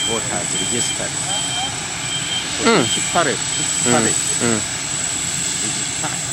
voters registered. So each parade is packed.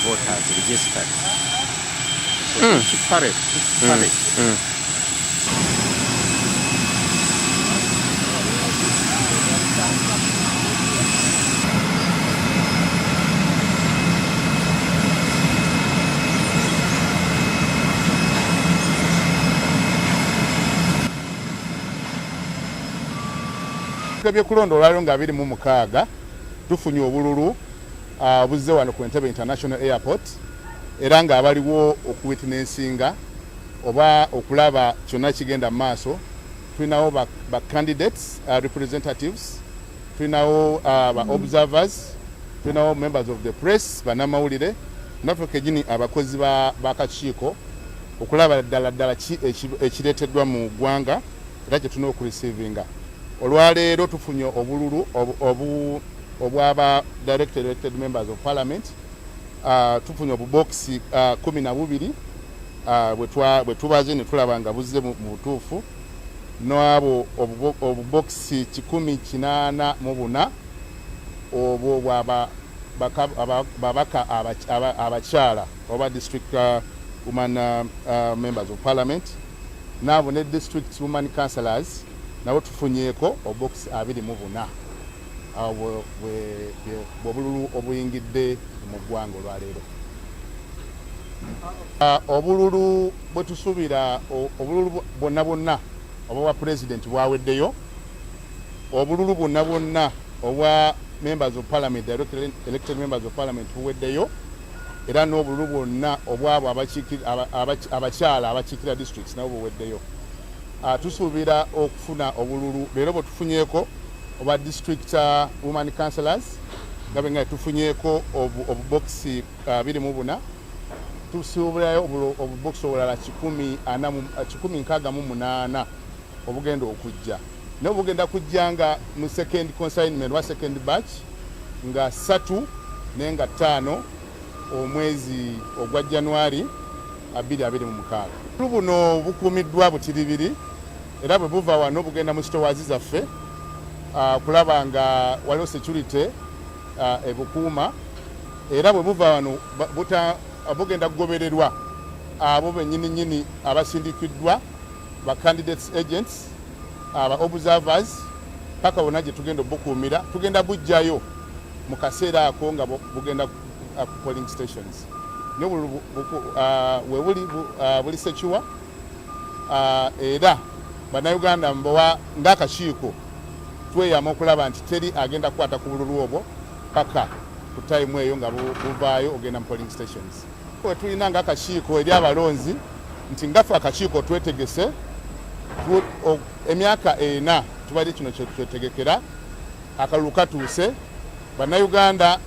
Voters registered. So each parade is Ebyokulonda olwaliro nga 26 tufunye obululu buzze wano ku Entebbe International Airport era nga abaliwo okuwitnessinga oba okulaba kyonna kigenda maaso. Tulinawo ba candidates representatives, tulinawo ba observers, tulinawo members of the press, bannamawulire naffe kegini abakozi b'akakiiko okulaba ddala ki ekireeteddwa mu ggwanga era kye tulina okurecevinga. Olwaleero tufunye obululu obwaba direct elected members of parliament. Tufunye obubokisi 12 bwe tubaze ne tulaba nga buzze mu butuufu, n'abo obubokisi 184 obwo babaka abakyala oba district woman members of parliament, n'abo ne district woman councillors nabo tufunyeeko obubokisi 24 obululu obuyingidde mu ggwanga olwaleero. Obululu bwe tusuubira obululu bwonna obwa president bwaweddeyo, obululu bwonna obwa members of parliament, direct elected members of parliament buweddeyo, era n'obululu bwonna obwabo abakyala abakiikira districts nabo buweddeyo. Tusuubira okufuna obululu leero bwe tufunyeeko obwa district woman councillors gabe nga tufunyeeko obubokisi 24, tusuubirayo obubokisi obulala 168 obugenda okujja, naye bugenda kujja nga mu second consignment wa second batch nga 3 nenga 5 omwezi ogwa January 2026. Buno bukuumiddwa butiribiri era bwe buva wano bugenda mu stores zaffe kulaba nga waliwo security ebukuuma, era bwe buva wano bugenda kugobererwa abo bennyini abasindikiddwa ba candidates agents, aba observers paka wonna gye tugenda obukuumira. Tugenda bujjayo mu kaseera ako nga bugenda ku polling stations. N'obululu buli sekiwa era bannayuganda mbowa ng'akakiiko tweyama okulaba nti teri agenda kukwata ku bululu obwo paka ku time eyo nga buvaayo ogenda mu polling stations. We tulina ng'akakiiko eri abalonzi nti ngaffe akakiiko twetegese emyaka 4 tubadde kino kyetegekera akalulu katuuse. Bannayuganda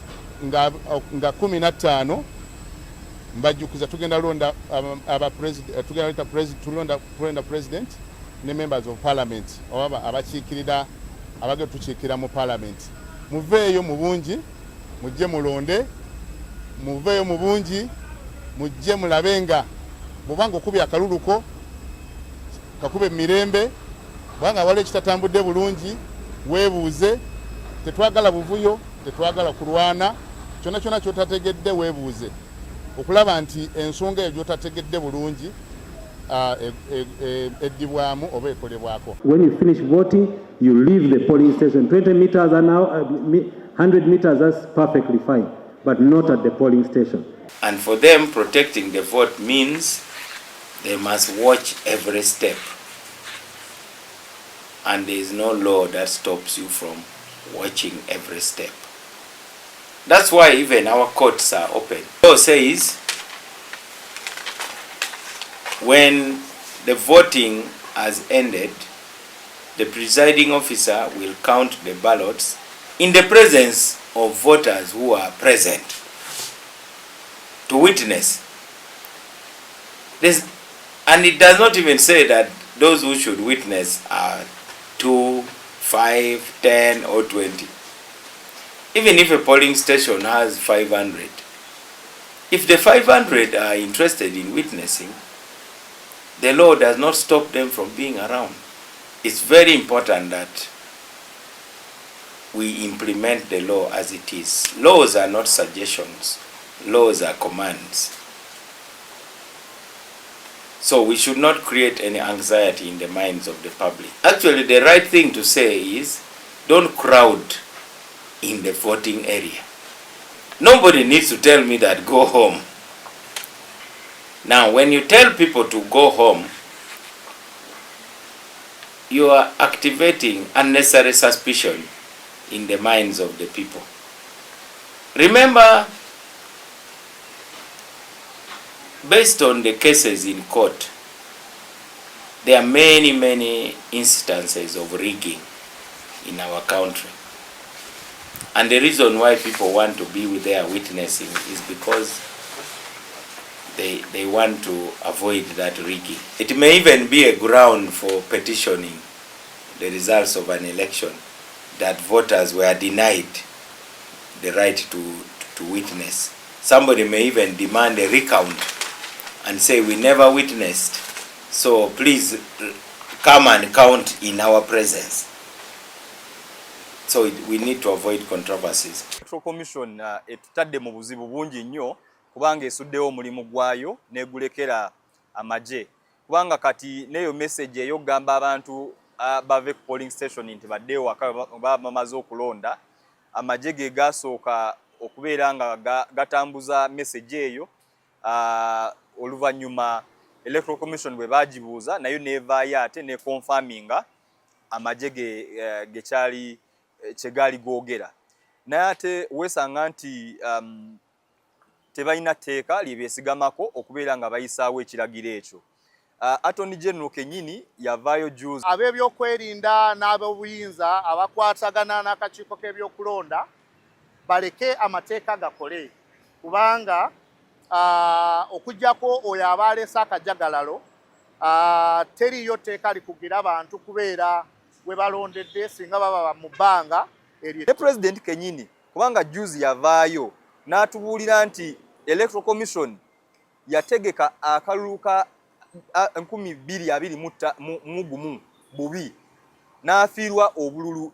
nga 15 mbajjukiza tugenda londa tulonda president ne members of parliament oba abakiikirira abage tukiikira mu parliament. Muveeyo mu bungi mujje mulonde muveeyo mu bungi mujje mulabe nga bw'obanga okubya akaluluko kakube mirembe, bwanga waliwo ekitatambudde bulungi weebuuze. Tetwagala buvuyo, tetwagala kulwana, kyonna kyonna kyotategedde weebuuze okulaba nti ensonga eyo gy'otategedde bulungi eddibwamu oba ekolebwako. When you finish voting, you leave the polling station. 20 meters an hour, 100 meters, that's perfectly fine, but not at the polling station. And for them, protecting the vote means they must watch every step. And there is no law that stops you from watching every step. That's why even our courts are open. The law says when the voting has ended, the presiding officer will count the ballots in the presence of voters who are present to witness. And it does not even say that those who should witness are 2, 5, 10 or 20. Even if a polling station has 500, if the 500 are interested in witnessing, the law does not stop them from being around. It's very important that we implement the law as it is. Laws are not suggestions. Laws are commands. So we should not create any anxiety in the minds of the public. Actually, the right thing to say is, don't crowd in the voting area. Nobody needs to tell me that go home. Now, when you tell people to go home, you are activating unnecessary suspicion in the minds of the people. Remember, based on the cases in court, there are many instances of rigging in our country. And the reason why people want to be there witnessing is because they want to avoid that rigging. It may even be a ground for petitioning the results of an election that voters were denied the right to witness. Somebody may even demand a recount and say, we never witnessed, so please come and count in our presence. So we need to avoid controversies. Electoral Commission etutadde mu buzibu bungi nnyo kubanga esuddewo omulimu gwayo negulekera amaje. Kubanga kati neyo message eyo gamba abantu bave ku polling station nti baddeewo waka bamaze okulonda, amaje ge gasooka okubeera nga gatambuza message eyo oluvannyuma Electoral Commission bwe bagibuuza nayo nevaayo ate ne confirminga amaje ge kyali kyegali googera. Naye ate weesanga nti tebalina tteeka lyebeesigamako okubeera nga bayisaawo ekiragiro ekyo. Attorney General kennyini yavaayo juzi. Ab'ebyokwerinda n'ab'obuyinza abakwatagana n'akakiiko k'ebyokulonda baleke amateeka gakole, kubanga okuggyako oyo aba aleese akajagalalo teriyo tteeka likugira abantu kubeera we balondedde singa baba mu bbanga eryo. Ne President kennyini kubanga juzi yavaayo n'atubuulira nti Electoral Commission yategeka akalulu ka 2021 bubi n'afiirwa obululu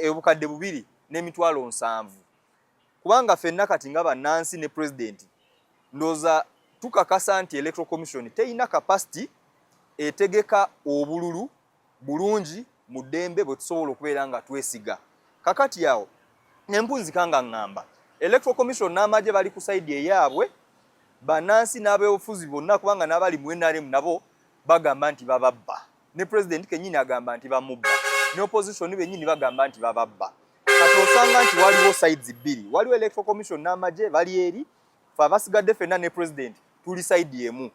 obukadde 2 n'emitwalo 7. Kubanga ffenna kati nga bannansi ne President ndooza tukakasa nti Electoral Commission teyina capacity etegeka obululu bulungi mu ddembe bwe tusobola okubeera nga twesiga. Kakati yawo nempunzika nga ngamba Electoral Commission n'amaje bali ku side eyaabwe, bannansi n'abeofuzi bonna kubanga n'abali mu NRM nabo bagamba nti bababba, ne President kennyini agamba nti bamubba, ne opposition bennyini bagamba nti bababba. Kati osanga nti waliwo sides bbiri, waliwo Electoral Commission n'amaje bali eri, fe abasigadde ffenna ne President tuli side emu.